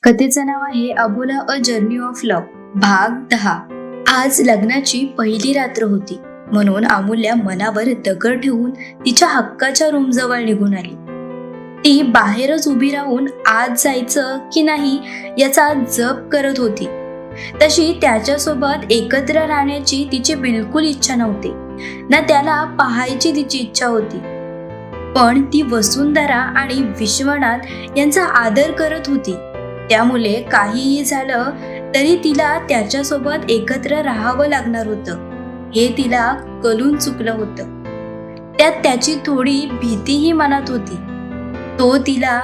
कथेचं नाव आहे अबोला a journey of love भाग 10। आज लग्नाची पहिली रात्र होती, म्हणून अमूल्या मनावर दगड ठेवून तिच्या हक्काच्या रूम जवळ निघून आली। ती बाहेरच उभी राहून आत जायचं की नाही याचा जप करत होती। तशी त्याच्यासोबत एकत्र राहण्याची तिची बिलकुल इच्छा नव्हती, ना त्याला पाहायची तिची इच्छा होती। पण ती वसुंधरा आणि विश्वनाथ यांचा आदर करत होती, त्यामुळे काहीही झालं तरी तिला त्याच्यासोबत एकत्र राहावं लागणार होतं हे तिला कळून चुकलं होतं। त्यात त्याची थोडी भीतीही मनात होती। तो तिला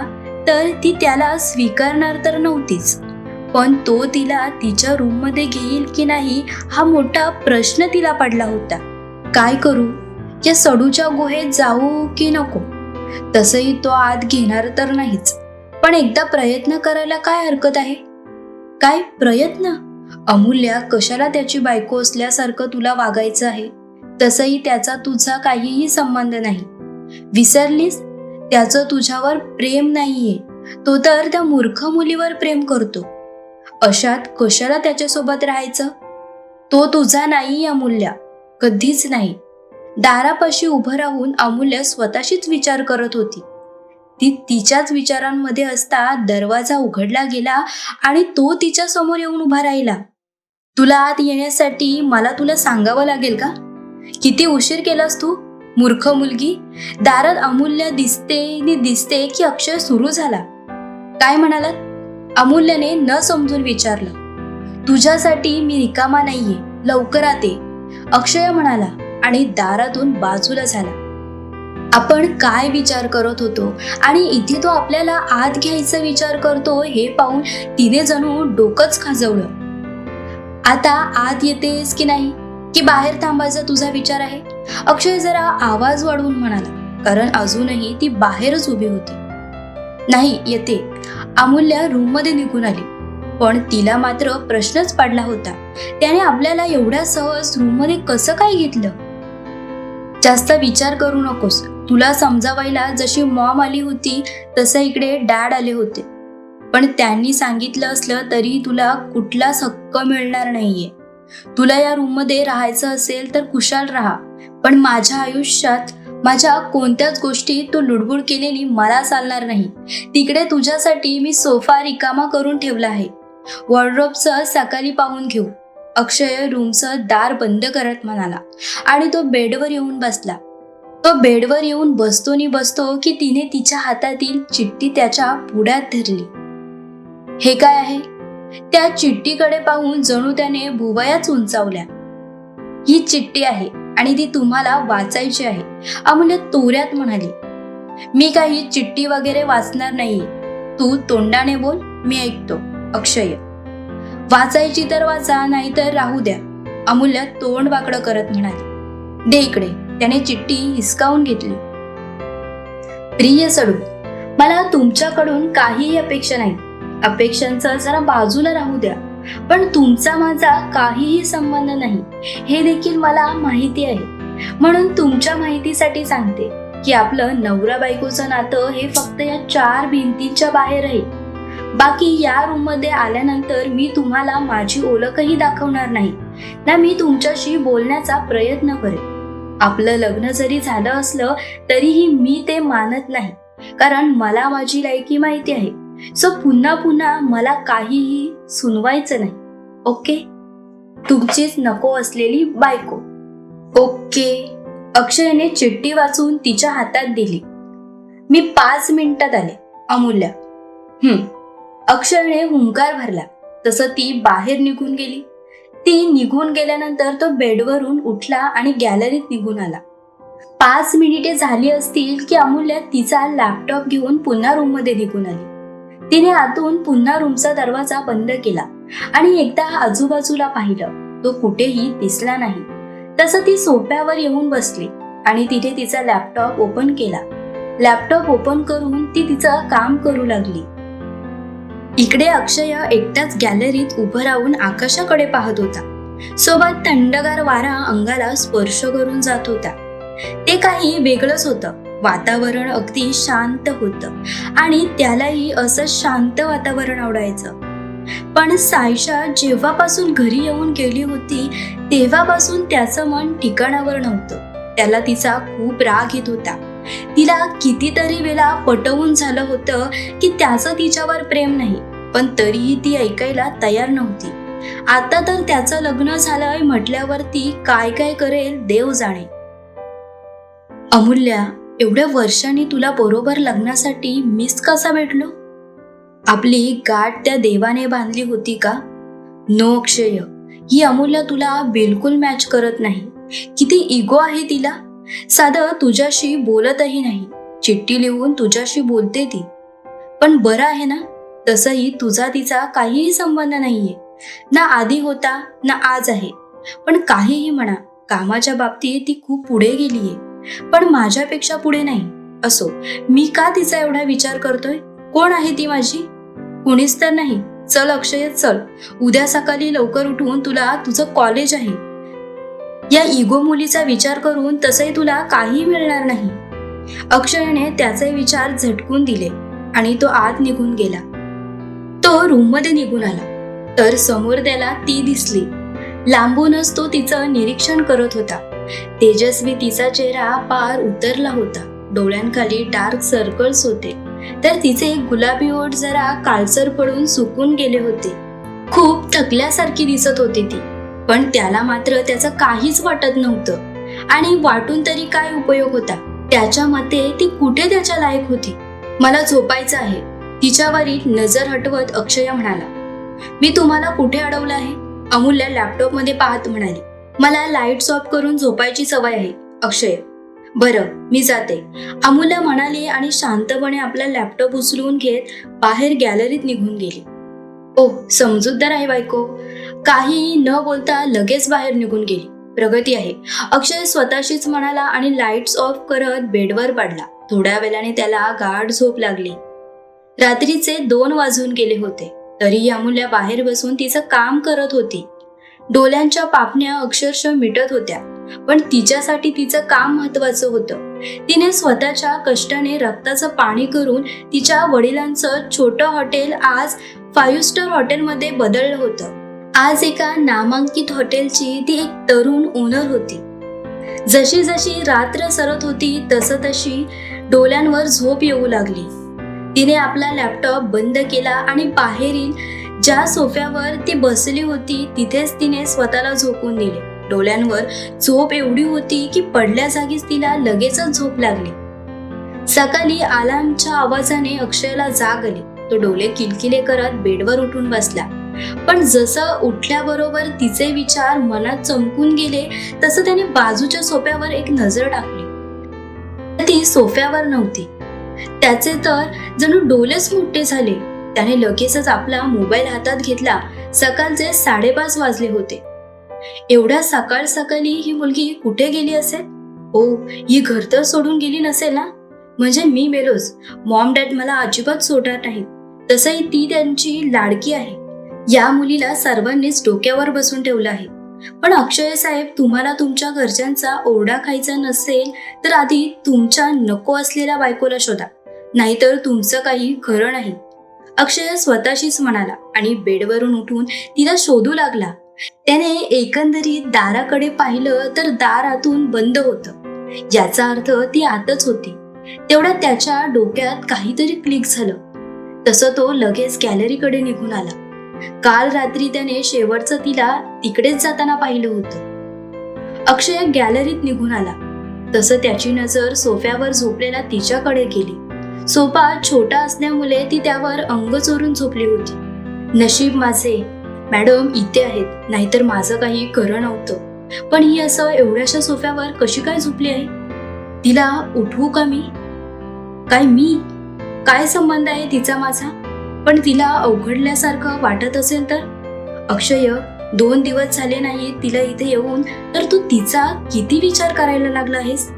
तर ती त्याला स्वीकारणार तर नव्हतीच, पण तो तिला तिच्या रूममध्ये घेईल की नाही हा मोठा प्रश्न तिला पडला होता। काय करू, या सडूच्या गुहेत जाऊ की नको? तसंही तो आत घेणार तर नाहीच, पण एकदा प्रयत्न करायला काय हरकत आहे? काय प्रयत्न? अमूल्या, कशाला त्याची बायको असल्यासारखं तुला वागायचं आहे? तसंही त्याचा तुझा काहीही संबंध नाही, विसरलीस? त्याचं तुझ्यावर प्रेम नाहीये, तो तर त्या मूर्ख मुलीवर प्रेम करतो। अशात कशाला त्याच्यासोबत राहायचं? तो तुझा नाही अमूल्या, कधीच नाही। दारापाशी उभं राहून अमूल्या स्वतःशीच विचार करत होती। ती तिच्याच विचारांमध्ये असता दरवाजा उघडला गेला आणि तो तिच्या समोर येऊन उभा राहिला। तुला आत येण्यासाठी मला तुला सांगावं लागेल का? किती उशीर केलास तू, मूर्ख मुलगी? दारात अमूल्या दिसते की अक्षय सुरू झाला। काय म्हणालात? अमूल्याने न समजून विचारलं। तुझ्यासाठी मी रिकामा नाहीये, लवकर आत ये, अक्षय म्हणाला आणि दारातून बाजूला झाला। आपण काय विचार करत होतो आणि इथे तो आपल्याला आत घ्यायचा विचार करतो हे पाहून तिने जणू डोकंच खाजवलं। आता आत येतेस की नाही, की बाहेर थांबायचा तुझा विचार आहे? अक्षय जरा आवाज वाढवून म्हणाला, कारण अजूनही ती बाहेरच उभी होती। नाही, येते, अमूल्या रूममध्ये निघून आली। पण तिला मात्र प्रश्नच पडला होता, त्याने आपल्याला एवढ्या सहज रूममध्ये कसं काय घेतलं? जास्त विचार करू नकोस, तुला समजावायला जशी मॉम आली होती तसं इकडे डॅड आले होते, पण त्यांनी सांगितलं असलं तरी तुला कुठलाच हक्क मिळणार नाहीये। तुला या रूममध्ये राहायचं असेल तर कुशाल राहा, पण माझ्या आयुष्यात माझ्या कोणत्याच गोष्टी तू लुडबुड केलेली मला चालणार नाही। तिकडे तुझ्यासाठी मी सोफा रिकामा करून ठेवला आहे, वॉर्डरोबचं सकाळी पाहून घेऊ, अक्षय रूमचं दार बंद करत म्हणाला आणि तो बेडवर येऊन बसला। तो बेडवर येऊन बसतो की तिने तिच्या हातातील चिठ्ठी त्याच्या पुढ्यात धरली। हे काय आहे? त्या चिठ्ठीकडे पाहून जणू त्याने भुवयाच उंचावल्या। ही चिठ्ठी आहे आणि ती तुम्हाला वाचायची आहे, अमूल्या तोऱ्यात म्हणाली। मी काही चिठ्ठी वगैरे वाचणार नाहीये, तू तोंडाने बोल, मी ऐकतो, अक्षय। वाचायची तर वाचा, नाहीतर राहू द्या, अमूल्या तोंड वाकडं करत म्हणाली। दे इकडे, त्याने चिठ्ठी हिसकावून घेतली। प्रिय सडू, मला तुमच्याकडून काहीही अपेक्षा नाही, अपेक्षांचं जरा बाजूला राहू द्या, पण तुमचा माझा काहीही संबंध नाही हे देखील मला माहिती आहे। म्हणून तुमच्या माहितीसाठी सांगते की आपलं नवरा बायकोचं नातं हे फक्त या 4 भिंतींच्या बाहेर आहे। बाकी या रूममध्ये आल्यानंतर मी तुम्हाला माझी ओळखही दाखवणार नाही, ना मी तुमच्याशी बोलण्याचा प्रयत्न करेन। आपलं लग्न जरी झालं असलं तरीही मी ते मानत नाही, कारण मला माझी लायकी माहिती आहे। सो पुन्हा मला काहीही सुनवायचं नाही, ओके? तुमचीच नको असलेली बायको, ओके? अक्षयने चिठ्ठी वाचून तिच्या हातात दिली। मी 5 मिनिटात आले, अमूल्या। अक्षयने हुंकार भरला तसं ती बाहेर निघून गेली। ती निघून गेल्यानंतर तो बेडवरून उठला आणि गॅलरीत निघून आला। 5 मिनिटे झाली असतील की अमूल्या तिचा लॅपटॉप घेऊन पुन्हा रूममध्ये निघून आली। तिने आतून पुन्हा रूमचा दरवाजा बंद केला आणि एकदा आजूबाजूला पाहिलं, तो कुठेही दिसला नाही। तसं ती सोफ्यावर येऊन बसली आणि तिने तिचा लॅपटॉप ओपन केला। लॅपटॉप ओपन करून ती तिचं काम करू लागली। इकडे अक्षय एकटाच गॅलरीत उभं राहून आकाशाकडे पाहत होता। सोबत थंडगार वारा अंगाला स्पर्श करून जात होता। ते काही वेगळंच होतं, वातावरण अगदी शांत होतं आणि त्यालाही असं शांत वातावरण आवडायचं. पण सायशा जेव्हापासून घरी येऊन गेली होती तेव्हापासून त्याचं मन ठिकाणावर नव्हतं. त्याला तिचा खूप राग येत होता. तिला कितीतरी वेळा पटवून झालं होतं की त्याचं तिच्यावर प्रेम नाही, पण तरीही ती ऐकायला तयार नव्हती. आता तर त्याचं लग्न झालंय म्हटल्यावरती काय काय करेल देव जाणे. अमूल्या, एवढ्या वर्षांनी तुला बरोबर लग्नासाठी मिस कसा भेटलो? आपली गाठ त्या देवाने बांधली होती का? नो अक्षय, ही अमूल्या तुला बिलकुल मॅच करत नाही. किती इगो आहे तिला. साधं तुझ्याशी बोलतही नाही, चिठ्ठी लिहून तुझ्याशी बोलते ती. पण बरं आहे ना, तसंही तुझा तिचा काहीही संबंध नाहीये. ना आधी होता ना आज आहे. पण काहीही म्हणा, कामाच्या बाबतीत ती खूप पुढे गेलीये, पण माझ्यापेक्षा पुढे नाही. असो, मी का तिचा एवढा विचार करतोय? कोण आहे ती माझी? कोणीच तर नाही. चल अक्षय चल, उद्या सकाळी लवकर उठून तुला तुझं कॉलेज आहे. या इगो मुलीचा विचार करून तसंही तुला काही मिळणार नाही. अक्षयने त्याचे विचार झटकून दिले आणि तो आत निघून गेला. तो रूम मध्ये निघून आला तर समोर त्याला ती दिसली. लांबूनच तो तिचं निरीक्षण करत होता. तेजस्वी तिचा चेहरा पार उतरला होता. डोळ्यांखाली डार्क सर्कल्स होते, तर तिचे गुलाबी ओठ जरा काळसर पडून सुकून गेले होते. खूप थकल्यासारखी दिसत होती ती, पण त्याला मात्र त्याचं काहीच वाटत नव्हतं. आणि वाटून तरी काय उपयोग होता? त्याच्या मते ती कुठे त्याच्या लायक होती. मला झोपायचं आहे, तिच्यावरील नजर हटवत अक्षय म्हणाला. मी तुम्हाला कुठे अडवलं आहे? अमूल्या लॅपटॉप मध्ये पाहत म्हणाली. मला लाईट्स ऑफ करून झोपायची सवय आहे अक्षय. बरं, मी जाते, अमूल्या म्हणाली आणि शांतपणे आपला लॅपटॉप उचलून घेत बाहेर गॅलरीत निघून गेली. ओ, समजूतदार आहे बायको. काही न बोलता लगेच बाहेर निघून गेली. प्रगती आहे, अक्षय स्वतःशीच म्हणाला आणि लाईट्स ऑफ करत बेडवर पडला. थोड्या वेळाने त्याला गाढ झोप लागली. रात्रीचे 2 वाजून गेले होते, तरी अमूल्या बाहेर बसून तिचं काम करत होती. डोळ्यांच्या पापण्या अक्षरशः मिटत होत्या, पण तिच्यासाठी तिचं काम महत्वाचं होतं. तिने स्वतःच्या कष्टाने रक्ताचं पाणी करून तिच्या वडिलांचं छोटं हॉटेल आज 5 स्टार हॉटेलमध्ये बदललं होतं. आज एका नामांकित हॉटेलची ती एक तरुण ओनर होती. जशी जशी रात्र सरत होती तशी डोळ्यांवर झोप येऊ लागली. तिने आपला लॅपटॉप बंद केला आणि बाहेरील ज्या सोफ्यावर ती बसली होती तिथेच तिने स्वतःला झोपून दिले. डोळ्यांवर झोप एवढी होती की पडल्या जागीच तिला लगेचच झोप लागली. सकाळी अलार्मच्या आवाजाने अक्षयला जाग आली. तो डोळे किलकिले करत बेडवर उठून बसला. पण जसं उठल्याबरोबर तिचे विचार मनात चमकून गेले तसं त्याने बाजूच्या सोफ्यावर एक नजर टाकली. ती सोफ्यावर नव्हती. त्याचे तर जणू डोळेच मोठे झाले. त्याने लगेचच आपला मोबाईल हातात घेतला. सकाळचे 5:30 वाजले होते. एवढ्या सकाळ सकाळी ही मुलगी कुठे गेली असेल? ओ, ही घर तर सोडून गेली नसेल ना? म्हणजे मी मेलोच. मॉम डॅड मला अजिबात सोडणार नाही. तसंही ती त्यांची लाडकी आहे. या मुलीला सर्वांनीच डोक्यावर बसून ठेवलं आहे. पण अक्षय साहेब, तुम्हाला तुमच्या घरच्यांचा ओरडा खायचा नसेल तर आधी तुमच्या नको असलेल्या बायकोला शोधा, नाहीतर तुमचं काही खरं नाही. अक्षय स्वतःशीच म्हणाला आणि बेडवरून उठून तिला शोधू लागला. त्याने एकंदरीत दाराकडे पाहिलं तर दार आतून बंद होतं. याचा अर्थ ती आतच होती. तेवढ्या त्याच्या डोक्यात काहीतरी क्लिक झालं. तसं तो लगेच गॅलरीकडे निघून आला. काल रात्री त्याने शेवटचं तिला तिकडेच जाताना पाहिलं होतं. अक्षय गॅलरीत निघून आला तसं त्याची नजर सोफ्यावर झोपलेल्या तिच्याकडे गेली. सोफा छोटा असल्यामुळे ती त्यावर अंग चोरून झोपली होती. नशीब माझे, मॅडम इथे आहेत, नाहीतर माझं काही खरं नव्हतं. पण ही असं एवढ्याशा सोफ्यावर कशी काय झोपली आहे? तिला उठवू का मी? काय संबंध आहे तिचा माझा? पण तिला अवघडल्यासारखं वाटत असेल तर? अक्षय, 2 दिवस झाले नाही तिला इथे येऊन, तर तू तिचा किती विचार करायला लागला आहेस?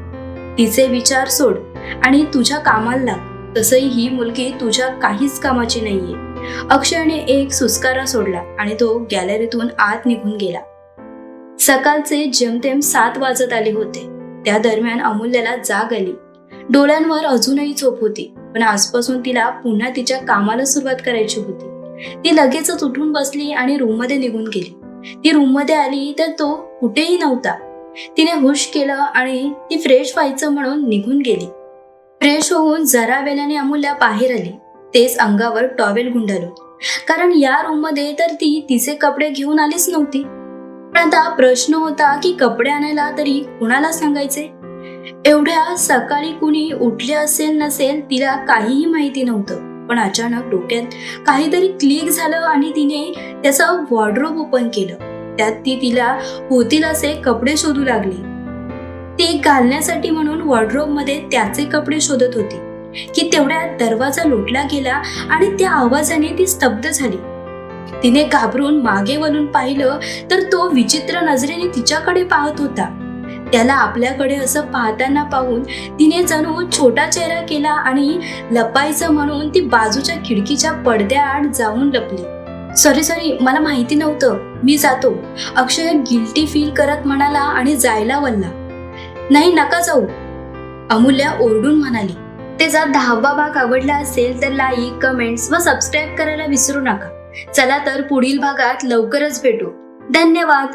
तिचे विचार सोड आणि तुझ्या कामाला लाग. तसंही ही मुलगी तुझ्या काहीच कामाची नाहीये. अक्षयने एक सुस्कारा सोडला आणि तो गॅलरीतून आत निघून गेला. सकाळचे जेमतेम 7 वाजत आले होते. त्या दरम्यान अमूल्याला जाग आली. डोळ्यांवर अजूनही झोप होती, पण आजपासून तिला पुन्हा तिच्या कामाला सुरुवात करायची होती. ती लगेचच उठून बसली आणि रूममध्ये निघून गेली. ती रूममध्ये आली तर तो कुठेही नव्हता. तिने हुश केलं आणि ती फ्रेश व्हायचं म्हणून निघून गेली. फ्रेश होऊन जरा वेळाने अमूल्या बाहेर आली. तेच अंगावर टॉवेल गुंडाळून, कारण या रूममध्ये तर ती तिचे कपडे घेऊन आलीच नव्हती. पण आता प्रश्न होता की कपडे आणायला तरी कुणाला सांगायचे? एवढ्या सकाळी कुणी उठले असेल नसेल तिला काहीही माहिती नव्हतं. पण अचानक डोक्यात काहीतरी क्लिक झालं आणि तिने त्याचं वॉर्डरोब ओपन केलं. त्यात ती तिला होतील असे कपडे शोधू लागली. ती घालण्यासाठी म्हणून वॉर्डरोब मध्ये त्याचे कपडे शोधत होती की तेवढ्यात दरवाजा लोटला गेला आणि त्या आवाजाने ती स्तब्ध झाली. तिने घाबरून मागे वळून पाहिलं तर तो विचित्र नजरेने तिच्याकडे पाहत होता. त्याला आपल्याकडे असं पाहताना पाहून तिने जणू छोटा चेहरा केला आणि लपायचं म्हणून ती बाजूच्या खिडकीच्या पडद्याआड जाऊन लपली. सॉरी, मला माहिती नव्हतं, मी जातो, अक्षय गिल्टी फील करत म्हणाला आणि जायला वळला. नाही, नका जाऊ, अमूल्या ओरडून म्हणाली. त्याचा 10वा भाग आवडला असेल तर लाईक, कमेंट्स व सबस्क्राईब करायला विसरू नका. चला तर पुढील भागात लवकरच भेटू. धन्यवाद.